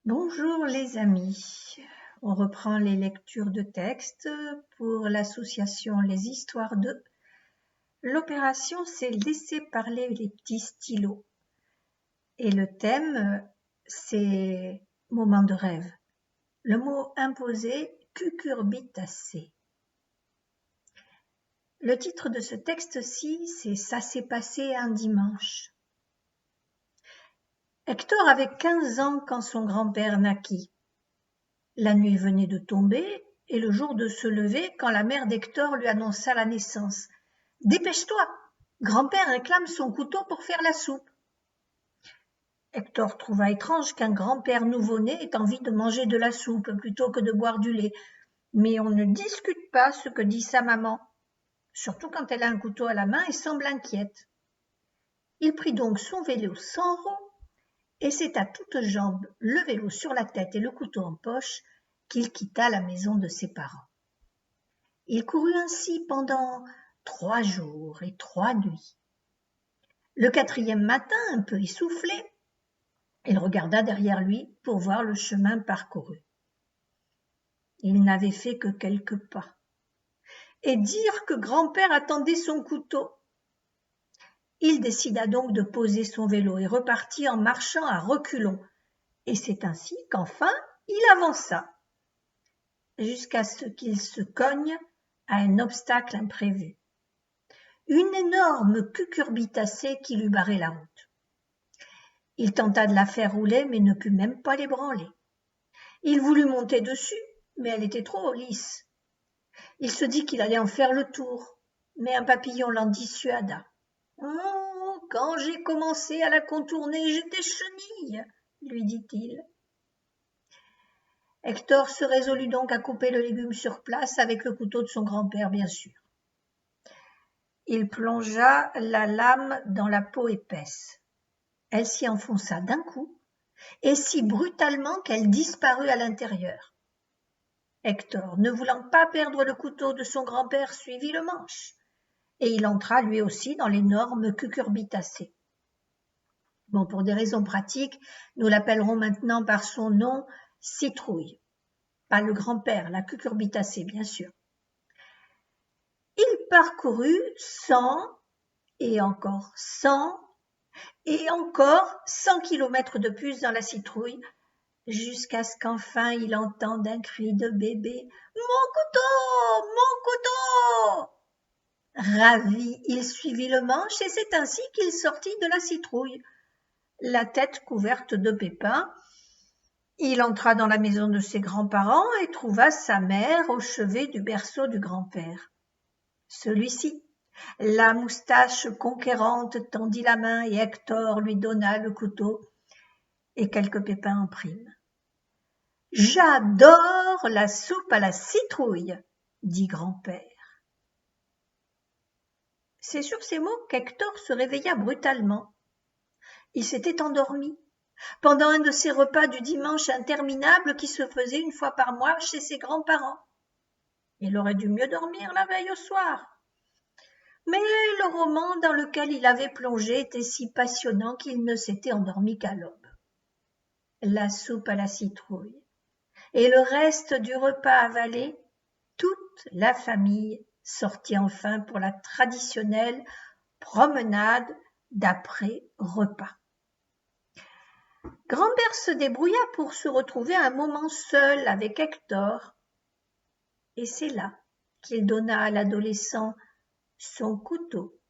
Bonjour les amis, on reprend les lectures de textes pour l'association Les Histoires de. L'opération c'est laisser parler les petits stylos et le thème c'est moment de rêve. Le mot imposé, cucurbitacée. Le titre de ce texte-ci c'est Ça s'est passé un dimanche. Hector avait 15 ans quand son grand-père naquit. La nuit venait de tomber et le jour de se lever quand la mère d'Hector lui annonça la naissance. « Dépêche-toi, grand-père réclame son couteau pour faire la soupe. » Hector trouva étrange qu'un grand-père nouveau-né ait envie de manger de la soupe plutôt que de boire du lait. Mais on ne discute pas ce que dit sa maman, surtout quand elle a un couteau à la main et semble inquiète. Il prit donc son vélo sans roues et c'est à toutes jambes, le vélo sur la tête et le couteau en poche, qu'il quitta la maison de ses parents. Il courut ainsi pendant 3 jours et 3 nuits. Le 4e matin, un peu essoufflé, il regarda derrière lui pour voir le chemin parcouru. Il n'avait fait que quelques pas. Et dire que grand-père attendait son couteau. Il décida donc de poser son vélo et repartit en marchant à reculons. Et c'est ainsi qu'enfin il avança, jusqu'à ce qu'il se cogne à un obstacle imprévu. Une énorme cucurbitacée qui lui barrait la route. Il tenta de la faire rouler, mais ne put même pas l'ébranler. Il voulut monter dessus, mais elle était trop lisse. Il se dit qu'il allait en faire le tour, mais un papillon l'en dissuada. « Oh, quand j'ai commencé à la contourner, j'étais chenille, » lui dit-il. Hector se résolut donc à couper le légume sur place avec le couteau de son grand-père, bien sûr. Il plongea la lame dans la peau épaisse. Elle s'y enfonça d'un coup, et si brutalement qu'elle disparut à l'intérieur. Hector, ne voulant pas perdre le couteau de son grand-père, suivit le manche, et il entra lui aussi dans l'énorme cucurbitacée. Bon, pour des raisons pratiques, nous l'appellerons maintenant par son nom, Citrouille. Pas le grand-père, la cucurbitacée, bien sûr. Il parcourut 100 et encore 100 et encore 100 kilomètres de plus dans la citrouille, jusqu'à ce qu'enfin il entende un cri de bébé. « Mon couteau! Mon couteau !» Ravi, il suivit le manche et c'est ainsi qu'il sortit de la citrouille, la tête couverte de pépins. Il entra dans la maison de ses grands-parents et trouva sa mère au chevet du berceau du grand-père. Celui-ci, la moustache conquérante, tendit la main et Hector lui donna le couteau et quelques pépins en prime. « J'adore la soupe à la citrouille, » dit grand-père. C'est sur ces mots qu'Hector se réveilla brutalement. Il s'était endormi pendant un de ces repas du dimanche interminables qui se faisaient une fois par mois chez ses grands-parents. Il aurait dû mieux dormir la veille au soir. Mais le roman dans lequel il avait plongé était si passionnant qu'il ne s'était endormi qu'à l'aube. La soupe à la citrouille et le reste du repas avalé, toute la famille sortit enfin pour la traditionnelle promenade d'après-repas. Grand-père se débrouilla pour se retrouver un moment seul avec Hector, et c'est là qu'il donna à l'adolescent son couteau,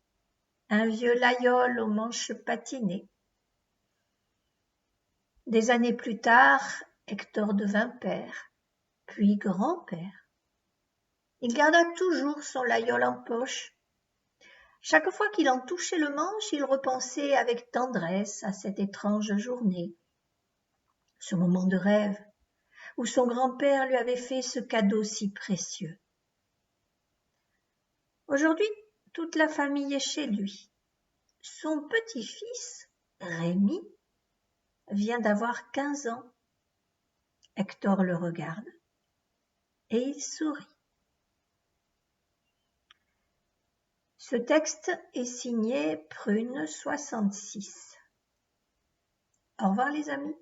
un vieux laïol aux manches patinées. Des années plus tard, Hector devint père, puis grand-père. Il garda toujours son laïol en poche. Chaque fois qu'il en touchait le manche, il repensait avec tendresse à cette étrange journée, ce moment de rêve où son grand-père lui avait fait ce cadeau si précieux. Aujourd'hui, toute la famille est chez lui. Son petit-fils, Rémi, vient d'avoir 15 ans. Hector le regarde et il sourit. Ce texte est signé Prune 66. Au revoir les amis.